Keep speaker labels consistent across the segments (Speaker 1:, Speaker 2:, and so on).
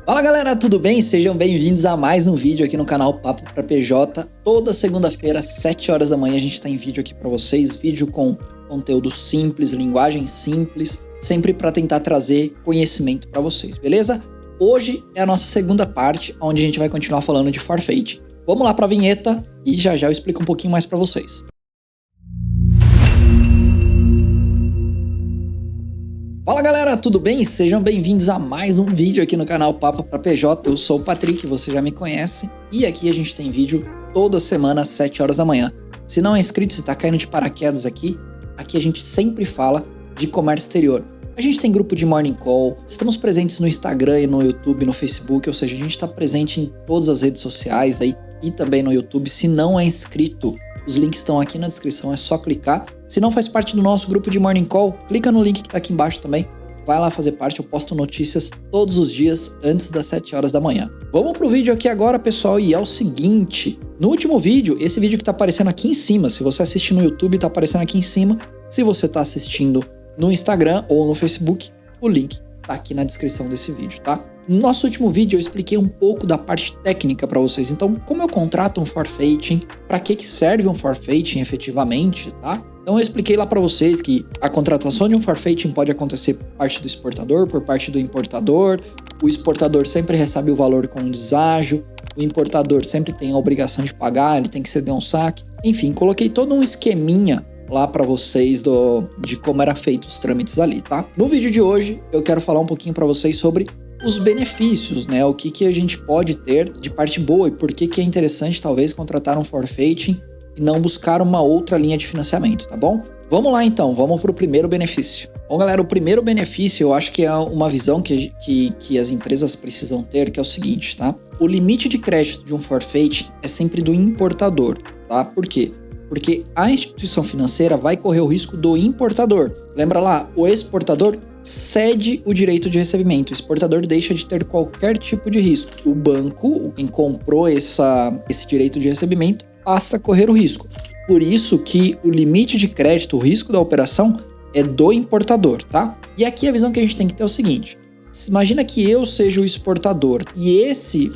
Speaker 1: Fala galera, tudo bem? Sejam bem-vindos a mais um vídeo aqui no canal Papo pra PJ. Toda segunda-feira, 7 horas da manhã, a gente tá em vídeo aqui pra vocês. Vídeo com conteúdo simples, linguagem simples, sempre para tentar trazer conhecimento para vocês, beleza? Hoje é a nossa segunda parte, onde a gente vai continuar falando de forfaiting. Vamos lá pra vinheta e já eu explico um pouquinho mais para vocês. Fala galera, tudo bem? Sejam bem-vindos a mais um vídeo aqui no canal Papo pra PJ. Eu sou o Patrick, você já me conhece, e aqui a gente tem vídeo toda semana às 7 horas da manhã. Se não é inscrito, se tá caindo de paraquedas aqui a gente sempre fala de comércio exterior. A gente tem grupo de morning call, estamos presentes no Instagram e no YouTube, no Facebook, ou seja, a gente está presente em todas as redes sociais aí e também no YouTube. Se não é inscrito, os links estão aqui na descrição, é só clicar. Se não faz parte do nosso grupo de morning call, clica no link que está aqui embaixo também. Vai lá fazer parte, eu posto notícias todos os dias antes das 7 horas da manhã. Vamos pro vídeo aqui agora, pessoal, e é o seguinte. No último vídeo, esse vídeo que tá aparecendo aqui em cima, se você assiste no YouTube, tá aparecendo aqui em cima. Se você tá assistindo no Instagram ou no Facebook, o link tá aqui na descrição desse vídeo, tá? No nosso último vídeo eu expliquei um pouco da parte técnica para vocês. Então, como eu contrato um forfaiting, para que serve um forfaiting efetivamente, tá? Então eu expliquei lá para vocês que a contratação de um forfaiting pode acontecer por parte do exportador, por parte do importador. O exportador sempre recebe o valor com deságio, o importador sempre tem a obrigação de pagar, ele tem que ceder um saque. Enfim, coloquei todo um esqueminha lá para vocês de como era feito os trâmites ali, tá? No vídeo de hoje eu quero falar um pouquinho para vocês sobre os benefícios, né? O que a gente pode ter de parte boa e por que é interessante talvez contratar um forfaiting e não buscar uma outra linha de financiamento, tá bom? Vamos lá então, vamos para o primeiro benefício. Bom galera, o primeiro benefício eu acho que é uma visão que as empresas precisam ter, que é o seguinte, tá? O limite de crédito de um forfaiting é sempre do importador, tá? Por quê? Porque a instituição financeira vai correr o risco do importador. Lembra lá, o exportador cede o direito de recebimento, o exportador deixa de ter qualquer tipo de risco. O banco, quem comprou esse direito de recebimento, passa a correr o risco. Por isso que o esse de crédito, o risco da operação, é do importador, tá? E aqui a visão que a gente tem que ter é o seguinte: imagina que eu seja o exportador e esse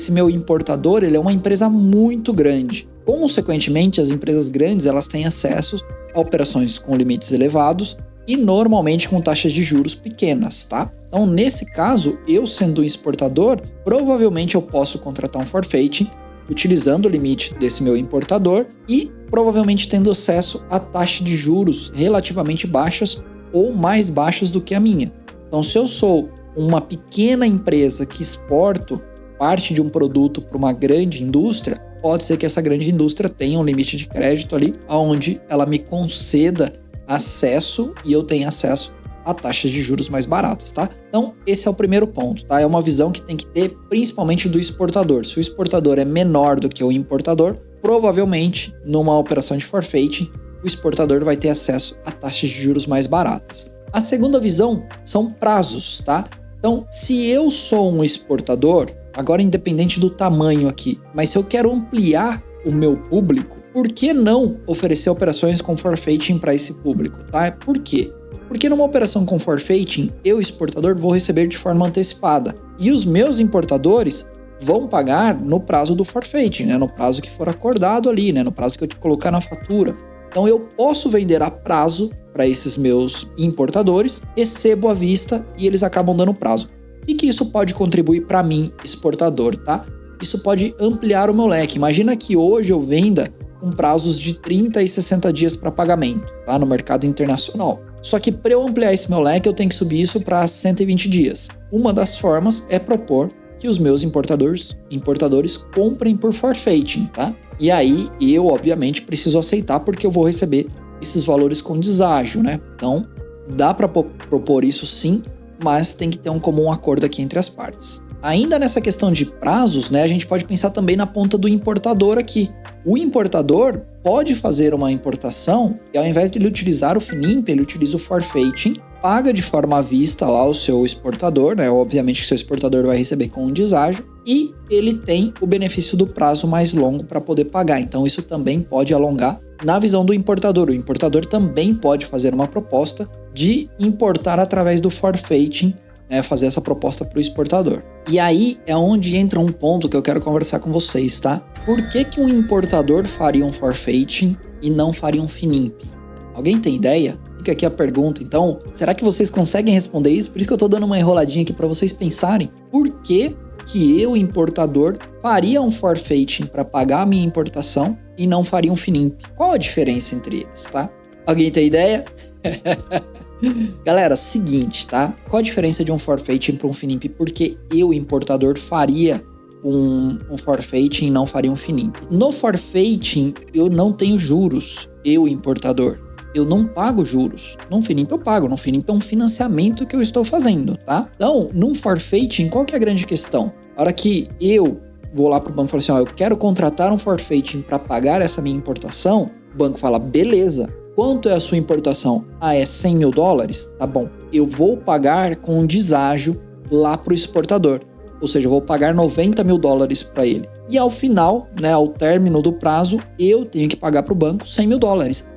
Speaker 1: meu importador, ele é uma empresa muito grande. Consequentemente, as empresas grandes, elas têm acesso a operações com limites elevados e normalmente com taxas de juros pequenas, tá? Então, nesse caso, eu sendo um exportador, provavelmente eu posso contratar um forfaiting utilizando o limite desse meu importador e provavelmente tendo acesso a taxas de juros relativamente baixas ou mais baixas do que a minha. Então, se eu sou uma pequena empresa que exporto parte de um produto para uma grande indústria, pode ser que essa grande indústria tenha um limite de crédito ali, onde ela me conceda acesso e eu tenha acesso a taxas de juros mais baratas, tá? Então, esse é o primeiro ponto, tá? É uma visão que tem que ter principalmente do exportador. Se o exportador é menor do que o importador, provavelmente, numa operação de forfaiting, o exportador vai ter acesso a taxas de juros mais baratas. A segunda visão são prazos, tá? Então, se eu sou um exportador, agora independente do tamanho aqui, mas se eu quero ampliar o meu público, por que não oferecer operações com forfaiting para esse público, tá? Por quê? Porque numa operação com forfaiting, eu, exportador, vou receber de forma antecipada e os meus importadores vão pagar no prazo do forfaiting, né? No prazo que for acordado ali, né? No prazo que eu te colocar na fatura. Então eu posso vender a prazo para esses meus importadores, recebo à vista e eles acabam dando prazo. E que isso pode contribuir para mim, exportador, tá? Isso pode ampliar o meu leque. Imagina que hoje eu venda com prazos de 30 e 60 dias para pagamento, tá? No mercado internacional. Só que para eu ampliar esse meu leque, eu tenho que subir isso para 120 dias. Uma das formas é propor que os meus importadores comprem por forfaiting, tá? E aí eu, obviamente, preciso aceitar porque eu vou receber esses valores com deságio, né? Então, dá para propor isso sim, mas tem que ter um comum acordo aqui entre as partes. Ainda nessa questão de prazos, né, a gente pode pensar também na ponta do importador aqui. O importador pode fazer uma importação e ao invés de ele utilizar o FINIMP, ele utiliza o forfaiting, paga de forma à vista lá o seu exportador, né? Obviamente que seu exportador vai receber com um deságio e ele tem o benefício do prazo mais longo para poder pagar. Então isso também pode alongar na visão do importador. O importador também pode fazer uma proposta de importar através do forfaiting né, fazer essa proposta para o exportador. E aí é onde entra um ponto que eu quero conversar com vocês, tá? Por que um importador faria um forfaiting e não faria um FINIMP? Alguém tem ideia? Fica aqui a pergunta. Então, será que vocês conseguem responder isso? Por isso que eu tô dando uma enroladinha aqui para vocês pensarem. Por que eu, importador, faria um forfaiting para pagar a minha importação e não faria um FINIMP? Qual a diferença entre eles, tá? Alguém tem ideia? Galera, seguinte, tá? Qual a diferença de um forfaiting para um FINIMP? Porque eu, importador, faria um forfaiting e não faria um FINIMP. No forfaiting, eu não tenho juros, eu, importador. Eu não pago juros. Num FINIMP eu pago. Num FINIMP é um financiamento que eu estou fazendo, tá? Então, num forfaiting, qual que é a grande questão? A hora que eu vou lá pro banco e falo assim, ó, eu quero contratar um forfaiting para pagar essa minha importação, o banco fala, beleza. Quanto é a sua importação? Ah, é 100 mil dólares? Tá bom. Eu vou pagar com um deságio lá pro exportador. Ou seja, eu vou pagar 90 mil dólares para ele. E ao final, né, ao término do prazo, eu tenho que pagar para o banco 100 mil dólares.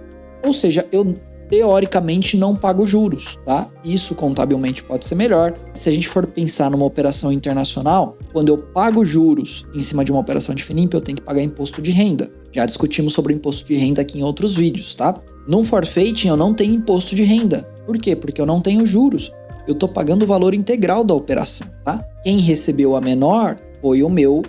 Speaker 1: Ou seja, eu teoricamente não pago juros, tá? Isso contabilmente pode ser melhor. Se a gente for pensar numa operação internacional, quando eu pago juros em cima de uma operação de FINIMP, eu tenho que pagar imposto de renda. Já discutimos sobre o imposto de renda aqui em outros vídeos, tá? Num forfaiting eu não tenho imposto de renda. Por quê? Porque eu não tenho juros. Eu estou pagando o valor integral da operação, tá? Quem recebeu a menor foi o meu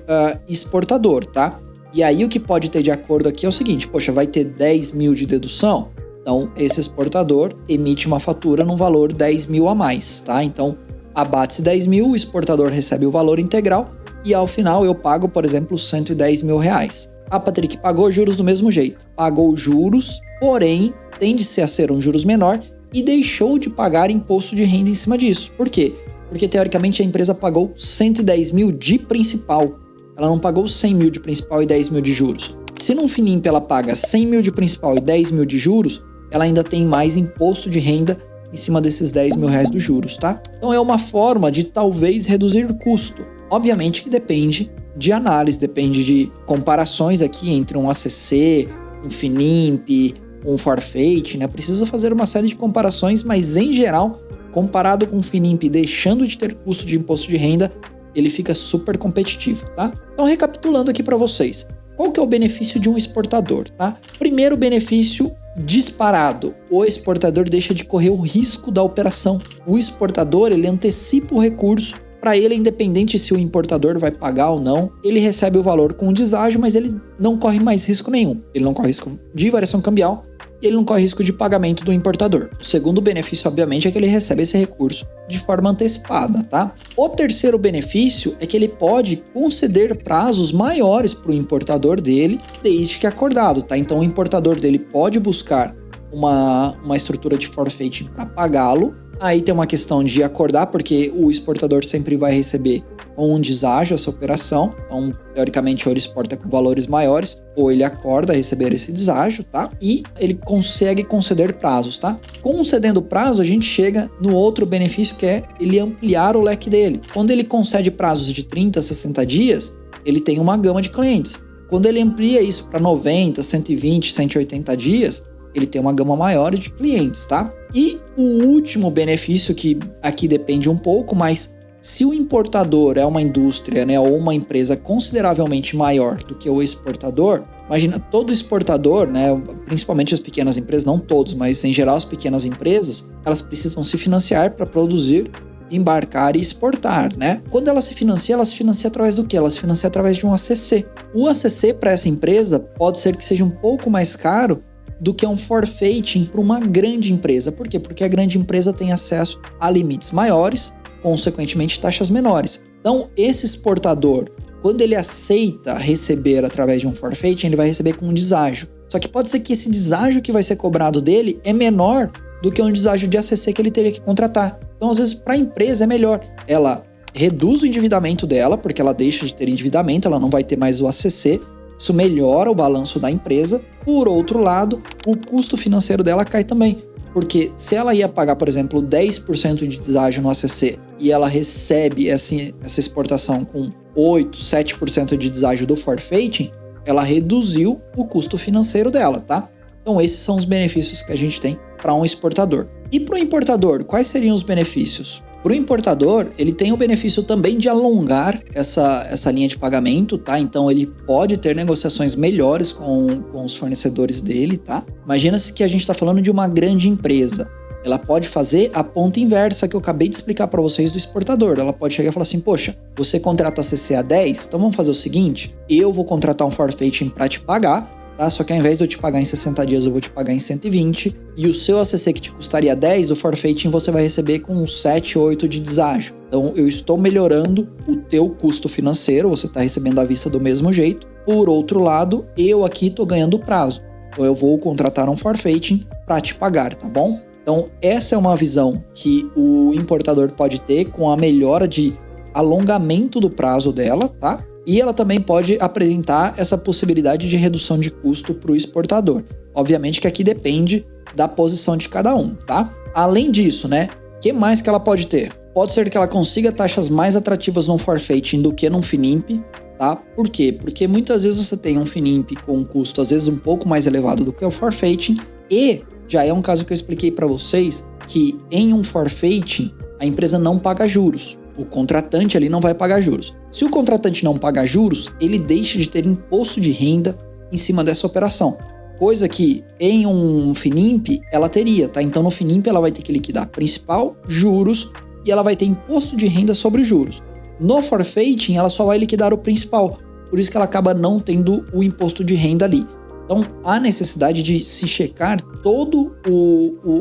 Speaker 1: exportador, tá? E aí o que pode ter de acordo aqui é o seguinte, poxa, vai ter 10 mil de dedução? Então, esse exportador emite uma fatura num valor 10 mil a mais, tá? Então, abate-se 10 mil, o exportador recebe o valor integral e ao final eu pago, por exemplo, 110 mil reais. A Patrick pagou juros do mesmo jeito. Pagou juros, porém, tende-se a ser um juros menor e deixou de pagar imposto de renda em cima disso. Por quê? Porque, teoricamente, a empresa pagou 110 mil de principal. Ela não pagou 100 mil de principal e 10 mil de juros. Se num FINIMP ela paga 100 mil de principal e 10 mil de juros, ela ainda tem mais imposto de renda em cima desses 10 mil reais dos juros, tá? Então é uma forma de talvez reduzir o custo. Obviamente que depende de análise, depende de comparações aqui entre um ACC, um FINIMP, um forfaiting, né? Precisa fazer uma série de comparações, mas em geral, comparado com o FINIMP deixando de ter custo de imposto de renda, ele fica super competitivo, tá? Então, recapitulando aqui para vocês, qual que é o benefício de um exportador, tá? Primeiro benefício disparado, o exportador deixa de correr o risco da operação. O exportador, ele antecipa o recurso, para ele, independente se o importador vai pagar ou não, ele recebe o valor com o deságio, mas ele não corre mais risco nenhum. Ele não corre risco de variação cambial, e ele não corre risco de pagamento do importador. O segundo benefício, obviamente, é que ele recebe esse recurso de forma antecipada, tá? O terceiro benefício é que ele pode conceder prazos maiores para o importador dele, desde que acordado, tá? Então, o importador dele pode buscar uma estrutura de forfaiting para pagá-lo. Aí tem uma questão de acordar, porque o exportador sempre vai receber com um deságio essa operação. Então, teoricamente, ou ele exporta com valores maiores, ou ele acorda a receber esse deságio, tá? E ele consegue conceder prazos, tá? Concedendo prazo, a gente chega no outro benefício, que é ele ampliar o leque dele. Quando ele concede prazos de 30 a 60 dias, ele tem uma gama de clientes. Quando ele amplia isso para 90, 120, 180 dias, ele tem uma gama maior de clientes, tá? E o último benefício, que aqui depende um pouco, mas se o importador é uma indústria, né, ou uma empresa consideravelmente maior do que o exportador, imagina, todo exportador, né, principalmente as pequenas empresas, não todos, mas em geral as pequenas empresas, elas precisam se financiar para produzir, embarcar e exportar, né? Quando ela se financia através do quê? Ela se financia através de um ACC. O ACC para essa empresa pode ser que seja um pouco mais caro do que um forfaiting para uma grande empresa. Por quê? Porque a grande empresa tem acesso a limites maiores, consequentemente taxas menores. Então, esse exportador, quando ele aceita receber através de um forfaiting, ele vai receber com um deságio. Só que pode ser que esse deságio que vai ser cobrado dele é menor do que um deságio de ACC que ele teria que contratar. Então, às vezes, para a empresa é melhor ela reduz o endividamento dela, porque ela deixa de ter endividamento, ela não vai ter mais o ACC. Isso melhora o balanço da empresa. Por outro lado, o custo financeiro dela cai também. Porque se ela ia pagar, por exemplo, 10% de deságio no ACC e ela recebe essa exportação com 8%, 7% de deságio do forfaiting, ela reduziu o custo financeiro dela, tá? Então esses são os benefícios que a gente tem para um exportador. E para o importador, quais seriam os benefícios? Para o importador, ele tem o benefício também de alongar essa linha de pagamento, tá? Então ele pode ter negociações melhores com os fornecedores dele, tá? Imagina-se que a gente está falando de uma grande empresa. Ela pode fazer a ponta inversa que eu acabei de explicar para vocês do exportador. Ela pode chegar e falar assim, poxa, você contrata CC a 10, então vamos fazer o seguinte, eu vou contratar um forfaiting para te pagar, tá? Só que ao invés de eu te pagar em 60 dias, eu vou te pagar em 120, e o seu ACC que te custaria 10, o forfaiting você vai receber com uns 7, 8 de deságio. Então eu estou melhorando o teu custo financeiro, você está recebendo à vista do mesmo jeito. Por outro lado, eu aqui estou ganhando prazo. Então eu vou contratar um forfaiting para te pagar, tá bom? Então, essa é uma visão que o importador pode ter com a melhora de alongamento do prazo dela, tá? E ela também pode apresentar essa possibilidade de redução de custo para o exportador. Obviamente que aqui depende da posição de cada um, tá? Além disso, né? O que mais que ela pode ter? Pode ser que ela consiga taxas mais atrativas num forfaiting do que num FINIMP, tá? Por quê? Porque muitas vezes você tem um FINIMP com um custo às vezes um pouco mais elevado do que o forfaiting e já é um caso que eu expliquei para vocês que em um forfaiting a empresa não paga juros. O contratante ali não vai pagar juros. Se o contratante não pagar juros, ele deixa de ter imposto de renda em cima dessa operação. Coisa que em um FINIMP ela teria, tá? Então no FINIMP ela vai ter que liquidar principal, juros e ela vai ter imposto de renda sobre juros. No forfaiting ela só vai liquidar o principal. Por isso que ela acaba não tendo o imposto de renda ali. Então, há necessidade de se checar toda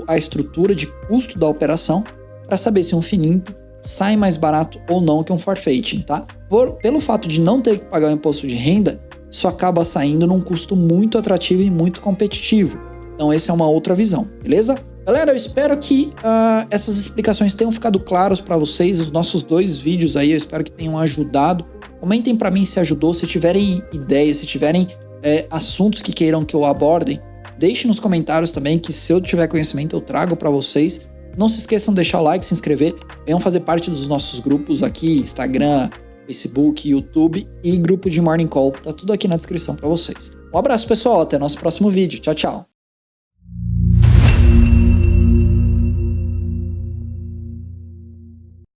Speaker 1: a estrutura de custo da operação para saber se um FINIMP sai mais barato ou não que um forfaiting, tá? Pelo fato de não ter que pagar o imposto de renda, isso acaba saindo num custo muito atrativo e muito competitivo. Então, essa é uma outra visão, beleza? Galera, eu espero que essas explicações tenham ficado claras para vocês. Os nossos 2 vídeos aí, eu espero que tenham ajudado. Comentem para mim se ajudou, se tiverem ideias, se tiverem assuntos que queiram que eu abordem, deixem nos comentários também, que se eu tiver conhecimento eu trago para vocês. Não se esqueçam de deixar o like, se inscrever, venham fazer parte dos nossos grupos aqui, Instagram, Facebook, YouTube e grupo de Morning Call, tá tudo aqui na descrição para vocês. Um abraço pessoal, até nosso próximo vídeo, tchau, tchau.